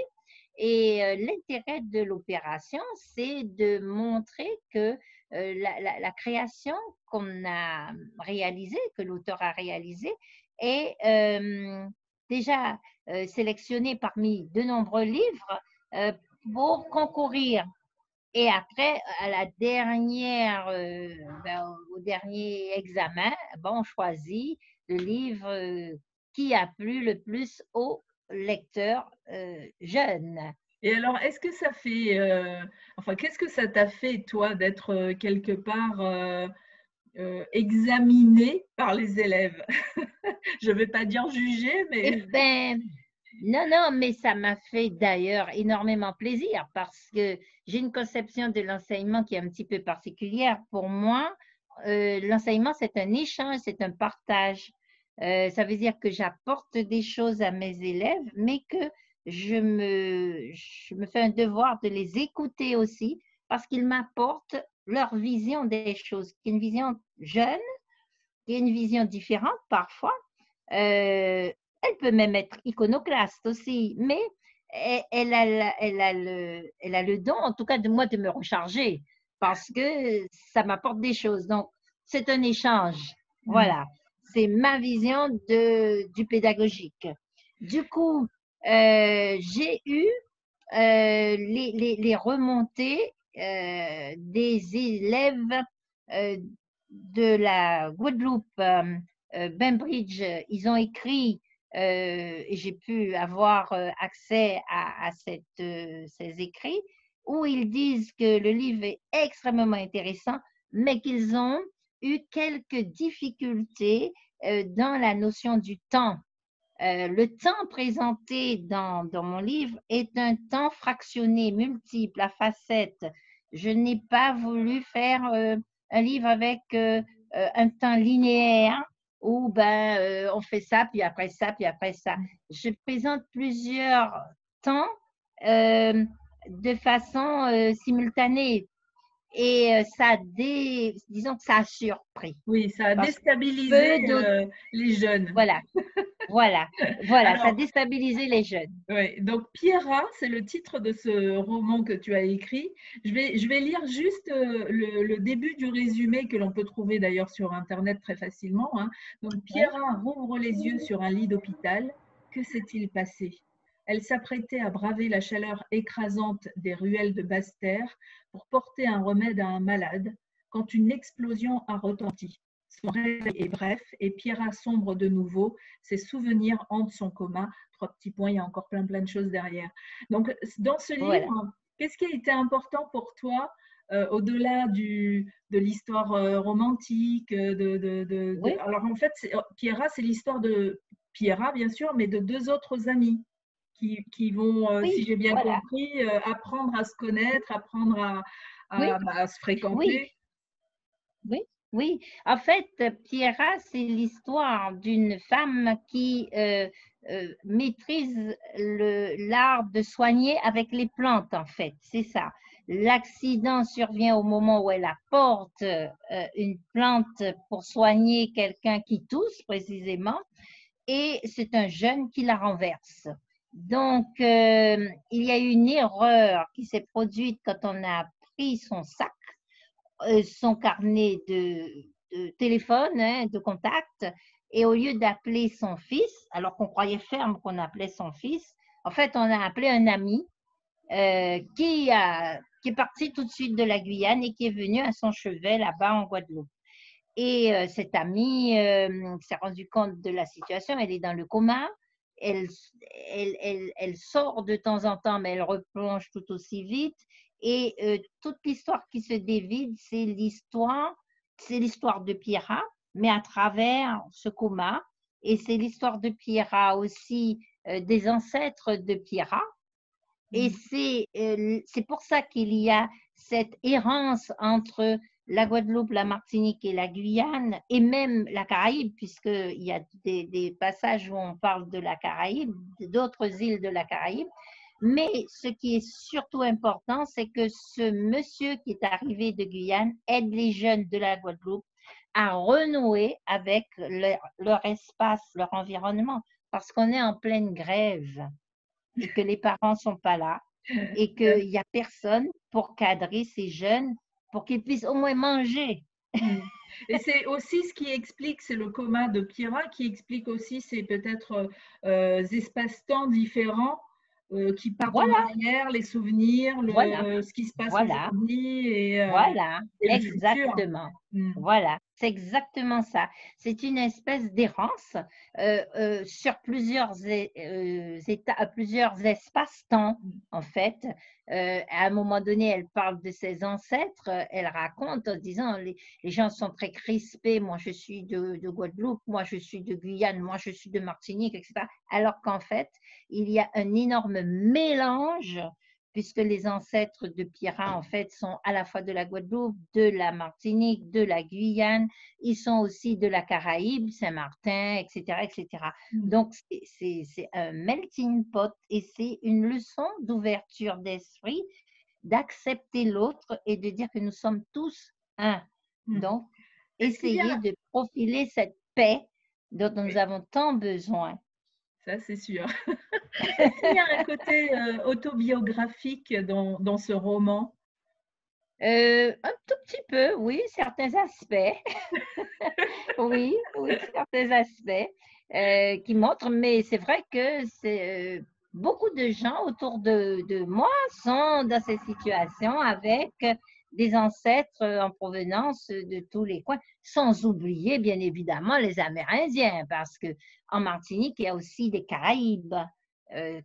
Et l'intérêt de l'opération, c'est de montrer que la création qu'on a réalisée, que l'auteur a réalisée, est déjà sélectionnée parmi de nombreux livres euh, pour concourir. Et après, à la dernière, au dernier examen, bon, on choisit le livre qui a plu le plus aux lecteurs jeunes. Et alors, est-ce que ça fait, enfin, qu'est-ce que ça t'a fait, toi, d'être quelque part examiné par les élèves? Je ne vais pas dire jugé, Eh mais bien, non, non, mais ça m'a fait d'ailleurs énormément plaisir parce que j'ai une conception de l'enseignement qui est un petit peu particulière. Pour moi, l'enseignement, c'est un échange, c'est un partage. Ça veut dire que j'apporte des choses à mes élèves, mais que je me fais un devoir de les écouter aussi parce qu'ils m'apportent leur vision des choses, qui est une vision jeune, qui est une vision différente parfois. Elle peut même être iconoclaste aussi, mais elle a le don, en tout cas de moi, de me recharger parce que ça m'apporte des choses. Donc, c'est un échange. Voilà, c'est ma vision du pédagogique. Du coup, j'ai eu les remontées des élèves euh, de la Guadeloupe, Bainbridge. Ils ont écrit et j'ai pu avoir accès à ces écrits où ils disent que le livre est extrêmement intéressant, mais qu'ils ont eu quelques difficultés dans la notion du temps. Le temps présenté dans mon livre est un temps fractionné, multiple, à facettes. Je n'ai pas voulu faire un livre avec un temps linéaire où on fait ça, puis après ça, puis après ça. Je présente plusieurs temps euh, de façon simultanée et disons que ça a surpris. oui, ça a Parce que déstabilisé peu d'autres, les jeunes. voilà, voilà, ça a Alors, déstabilisé les jeunes. oui, donc Pierra, c'est le titre de ce roman que tu as écrit. Je vais lire juste le début du résumé que l'on peut trouver d'ailleurs sur Internet très facilement, hein. Donc Oui. Pierra rouvre les yeux sur un lit d'hôpital. Que s'est-il passé? Elle s'apprêtait à braver la chaleur écrasante des ruelles de Basse-Terre pour porter un remède à un malade quand une explosion a retenti. Son réveil est bref et Pierrat sombre de nouveau. Ses souvenirs hantent son coma. 3 petits points, il y a encore plein de choses derrière. Donc, dans ce Voilà. livre, qu'est-ce qui a été important pour toi au-delà de l'histoire romantique Oui, Alors, en fait, Pierrat, c'est l'histoire de Pierrat, bien sûr, mais de 2 autres amis qui vont, si oui, j'ai bien voilà. compris, apprendre à se connaître, apprendre Oui, à se oui, fréquenter. oui, oui. En fait, Pierra, c'est l'histoire d'une femme qui maîtrise l'art de soigner avec les plantes, en fait. C'est ça. L'accident survient au moment où elle apporte une plante pour soigner quelqu'un qui tousse, précisément, et c'est un jeune qui la renverse. Donc, il y a eu une erreur qui s'est produite quand on a pris son sac, son carnet de téléphone, hein, de contact, et au lieu d'appeler son fils, alors qu'on croyait ferme qu'on appelait son fils, en fait, on a appelé un ami qui est parti tout de suite de la Guyane et qui est venu à son chevet là-bas en Guadeloupe. Et cette amie s'est rendue compte de la situation, elle est dans le coma, elle, elle sort de temps en temps, mais elle replonge tout aussi vite. Et toute l'histoire qui se dévide, c'est l'histoire de Pierra, mais à travers ce coma. Et c'est l'histoire de Pierra aussi, des ancêtres de Pierra. Et c'est pour ça qu'il y a cette errance entre la Guadeloupe, la Martinique et la Guyane, et même la Caraïbe, puisqu'il y a des passages où on parle de la Caraïbe, d'autres îles de la Caraïbe. Mais ce qui est surtout important, c'est que ce monsieur qui est arrivé de Guyane aide les jeunes de la Guadeloupe à renouer avec leur espace, leur environnement, parce qu'on est en pleine grève et que les parents ne sont pas là et qu'il n'y a personne pour cadrer ces jeunes pour qu'ils puissent au moins manger. Et c'est aussi ce qui explique, c'est le coma de Pierrat qui explique aussi ces peut-être espaces-temps différents qui partent en Voilà, arrière, les souvenirs, voilà, ce qui se passe voilà. aujourd'hui Voilà, et le futur. exactement. Mm. Voilà, c'est exactement ça. C'est une espèce d'errance sur plusieurs espaces-temps, en fait. À un moment donné, elle parle de ses ancêtres, elle raconte en disant les gens sont très crispés. Moi, je suis de Guadeloupe, moi, je suis de Guyane, moi, je suis de Martinique, etc. Alors qu'en fait, il y a un énorme mélange puisque les ancêtres de Pierrat, en fait, sont à la fois de la Guadeloupe, de la Martinique, de la Guyane, ils sont aussi de la Caraïbe, Saint-Martin, etc., etc. Donc, c'est un melting pot et c'est une leçon d'ouverture d'esprit, d'accepter l'autre et de dire que nous sommes tous un. Donc, Est-ce qu'il y essayer a, de profiler cette paix dont nous oui, avons tant besoin. ça c'est sûr. Est-ce qu'il y a un côté autobiographique dans ce roman? Un tout petit peu, oui, certains aspects. Oui, oui, certains aspects qui montrent, mais c'est vrai que c'est beaucoup de gens autour de moi sont dans cette situation avec des ancêtres en provenance de tous les coins, sans oublier bien évidemment les Amérindiens, parce que en Martinique, il y a aussi des Caraïbes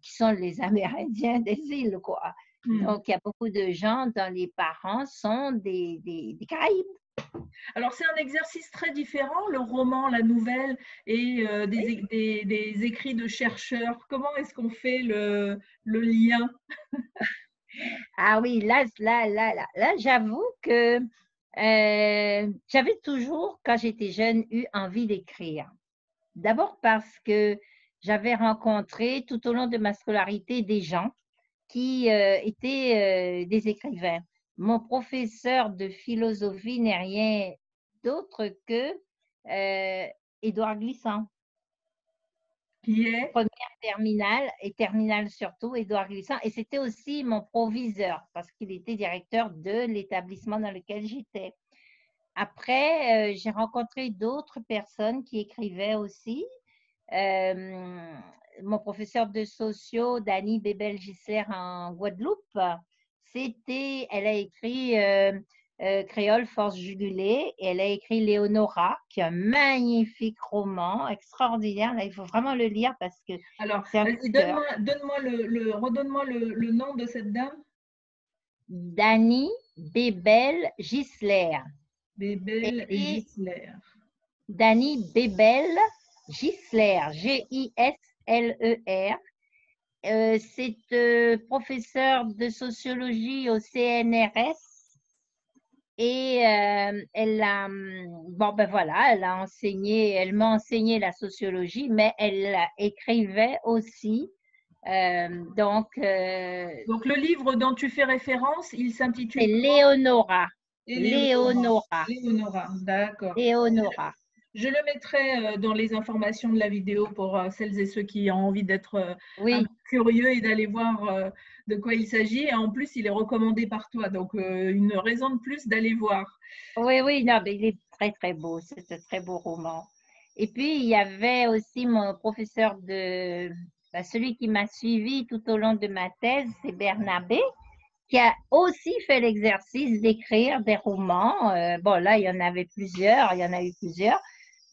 qui sont les Amérindiens des îles, quoi. Mm. Donc, il y a beaucoup de gens dont les parents sont des Caraïbes. Alors, c'est un exercice très différent, le roman, la nouvelle et des écrits de chercheurs. Comment est-ce qu'on fait le lien? Ah oui, là, j'avoue que j'avais toujours, quand j'étais jeune, eu envie d'écrire. D'abord parce que j'avais rencontré tout au long de ma scolarité des gens qui étaient des écrivains. Mon professeur de philosophie n'est rien d'autre que Édouard Glissant. Qui est? Première terminale et terminale surtout, Édouard Glissant. Et c'était aussi mon proviseur parce qu'il était directeur de l'établissement dans lequel j'étais. Après, j'ai rencontré d'autres personnes qui écrivaient aussi. Euh, Mon professeur de socio, Dany Bébel-Gisler en Guadeloupe, elle a écrit Créole Force Jugulée. Et elle a écrit Léonora, qui est un magnifique roman, extraordinaire. Là, il faut vraiment le lire parce que Alors, c'est un coup vas-y, de cœur. redonne-moi le nom de cette dame. Dany Bébel Gisler. Bébel et Écrit Gisler. Dany Bébel Gisler, Gisler. C'est professeur de sociologie au CNRS et elle a, bon ben voilà, elle m'a enseigné la sociologie, mais elle écrivait aussi. Donc, Donc, le livre dont tu fais référence, il c'est s'intitule Léonora. Éléonora. Léonora. Léonora, d'accord. Léonora. Je le mettrai dans les informations de la vidéo pour celles et ceux qui ont envie d'être un Oui, peu curieux et d'aller voir de quoi il s'agit. Et en plus, il est recommandé par toi, donc une raison de plus d'aller voir. oui, non, mais il est très, très beau. C'est un très beau roman. Et puis, il y avait aussi mon professeur celui qui m'a suivi tout au long de ma thèse, c'est Bernabé, qui a aussi fait l'exercice d'écrire des romans. Bon, là, il y en a eu plusieurs,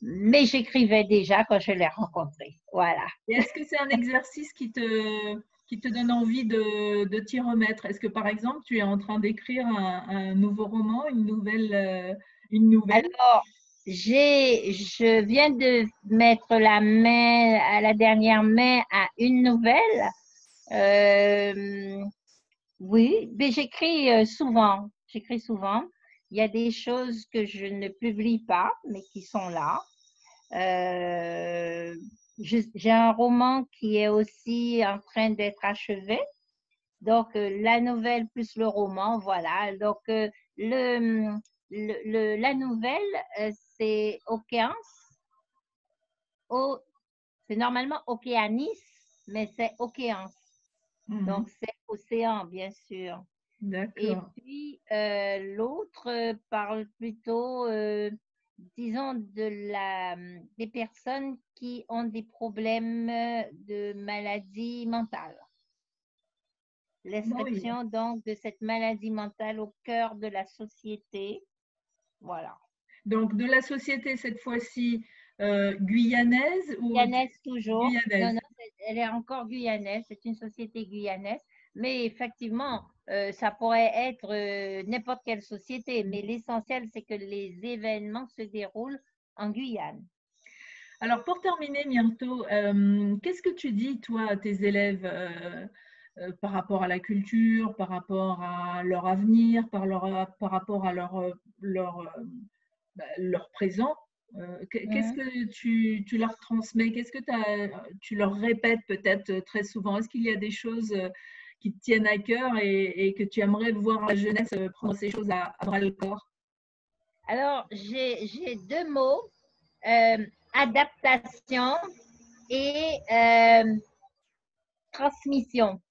mais j'écrivais déjà quand je l'ai rencontré. Voilà. Et est-ce que c'est un exercice qui te donne envie de t'y remettre? Est-ce que, par exemple, tu es en train d'écrire un nouveau roman, une nouvelle? Alors, je viens de mettre la main à la dernière main à une nouvelle. Euh, oui, mais j'écris souvent. J'écris souvent. Il y a des choses que je ne publie pas, mais qui sont là. Euh, j'ai un roman qui est aussi en train d'être achevé. Donc, la nouvelle plus le roman, voilà. Donc, la nouvelle, c'est Océans. C'est normalement Océanis, mais c'est Océans. Mhm. Donc, c'est océan, bien sûr. Et D'accord. puis, l'autre parle plutôt, disons, des personnes qui ont des problèmes de maladie mentale. Oui. L'inscription, donc, de cette maladie mentale au cœur de la société. Voilà. Donc, de la société, cette fois-ci, guyanaise ou Guyanaise toujours. Non, guyanaise? non, elle est encore guyanaise. C'est une société guyanaise. Mais effectivement, ça pourrait être n'importe quelle société. Mais l'essentiel, c'est que les événements se déroulent en Guyane. Alors, pour terminer, Myrto, qu'est-ce que tu dis, toi, à tes élèves par rapport à la culture, par rapport à leur avenir, par rapport à leur présent? Qu'est-ce Mhm. que tu leur transmets? Qu'est-ce que tu leur répètes peut-être très souvent? Est-ce qu'il y a des choses qui te tiennent à cœur et que tu aimerais voir la jeunesse prendre ces choses à bras le corps? Alors, j'ai deux mots, adaptation et transmission.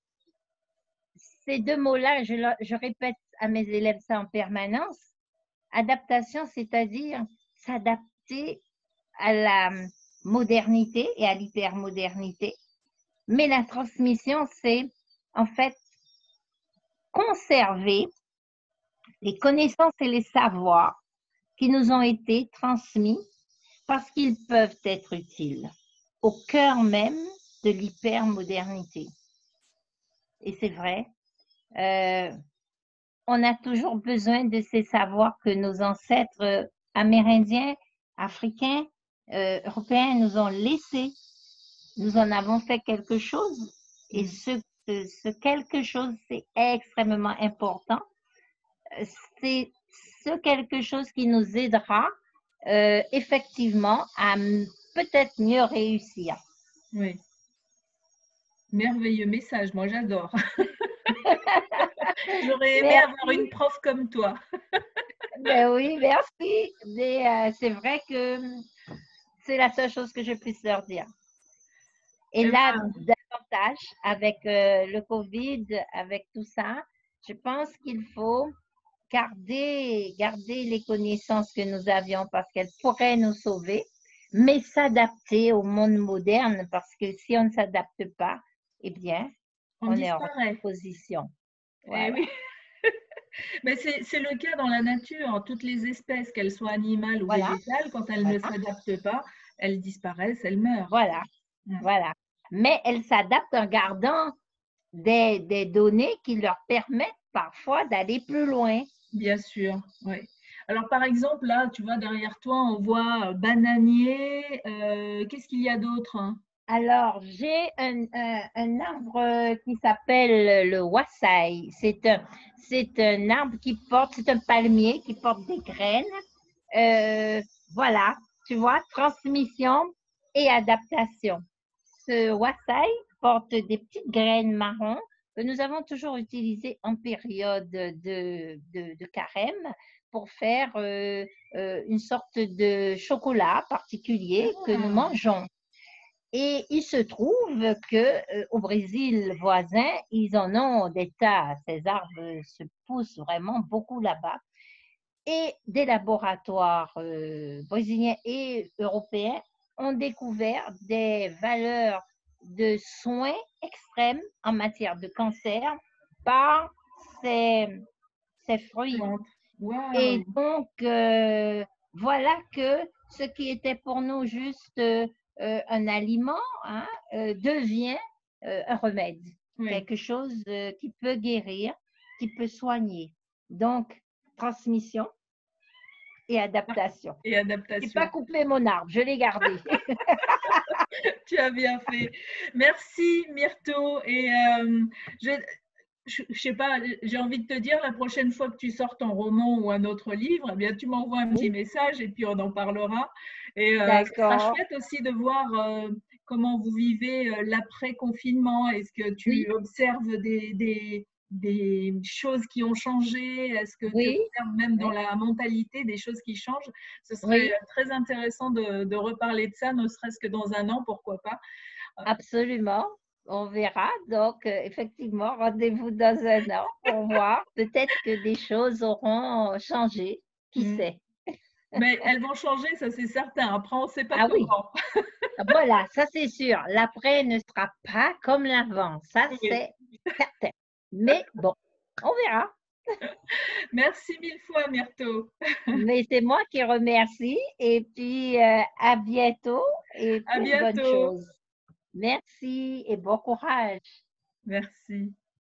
Ces deux mots-là, je répète à mes élèves ça en permanence. Adaptation, c'est-à-dire s'adapter à la modernité et à l'hypermodernité. Mais la transmission, c'est en fait conserver les connaissances et les savoirs qui nous ont été transmis parce qu'ils peuvent être utiles au cœur même de l'hypermodernité. Et c'est vrai, on a toujours besoin de ces savoirs que nos ancêtres amérindiens, africains, européens nous ont laissés. Nous en avons fait quelque chose. Et ce quelque chose, c'est extrêmement important. C'est ce quelque chose qui nous aidera effectivement à peut-être mieux réussir. Oui, merveilleux message, moi j'adore. J'aurais aimé avoir Merci. une prof comme toi. Ben oui, merci. Mais c'est vrai que c'est la seule chose que je puisse leur dire. Et Eh là, ben, davantage, avec le COVID, avec tout ça, je pense qu'il faut garder les connaissances que nous avions parce qu'elles pourraient nous sauver, mais s'adapter au monde moderne parce que si on ne s'adapte pas, eh bien, on on est hors disparaît. position. Eh Voilà. oui. Mais c'est le cas dans la nature. Toutes les espèces, qu'elles soient animales ou Voilà, végétales, quand elles ne voilà, s'adaptent pas, elles disparaissent, elles meurent. voilà, Mm. voilà. Mais elles s'adaptent en gardant des données qui leur permettent parfois d'aller plus loin. Bien sûr, oui. Alors, par exemple, là, tu vois, derrière toi, on voit bananier. Qu'est-ce qu'il y a d'autre, hein? Alors, j'ai un arbre qui s'appelle le wassaï. C'est un arbre qui porte, c'est un palmier qui porte des graines. Voilà, tu vois, transmission et adaptation. Ce wassaï porte des petites graines marron que nous avons toujours utilisées en période de carême pour faire une sorte de chocolat particulier que nous Ah, mangeons. Et il se trouve que au Brésil voisin, ils en ont des tas. Ces arbres se poussent vraiment beaucoup là-bas. Et des laboratoires brésiliens et européens ont découvert des valeurs de soins extrêmes en matière de cancer par ces, ces fruits. plante. Et Waouh! donc, voilà que ce qui était pour nous juste un aliment hein, devient un remède, Oui, quelque chose qui peut guérir, qui peut soigner. Donc, transmission et adaptation. et Je n'ai pas adaptation. coupé mon arbre, je l'ai gardé. Tu as bien fait. Merci, Myrto. Et je, je sais pas, j'ai envie de te dire, la prochaine fois que tu sors ton roman ou un autre livre, eh bien, tu m'envoies un petit Oui, message et puis on en parlera. Et ce sera d'accord. chouette aussi de voir comment vous vivez l'après-confinement. Est-ce que Oui, tu observes des choses qui ont changé? Est-ce que tu oui, observes même dans oui, la mentalité des choses qui changent? Ce serait oui, très intéressant de reparler de ça, ne serait-ce que dans un an, pourquoi pas. absolument. On verra. Donc, effectivement, rendez-vous dans un an pour voir. Peut-être que des choses auront changé. Qui Mm. sait? Mais elles vont changer, ça c'est certain. Après, on ne sait pas Ah oui, comment. voilà, ça c'est sûr. L'après ne sera pas comme l'avant. Ça, Oui. c'est certain. Mais bon, on verra. Merci mille fois, Myrto. Mais c'est moi qui remercie et puis à bientôt et À plein de bonnes bientôt. choses. Merci et bon courage. Merci.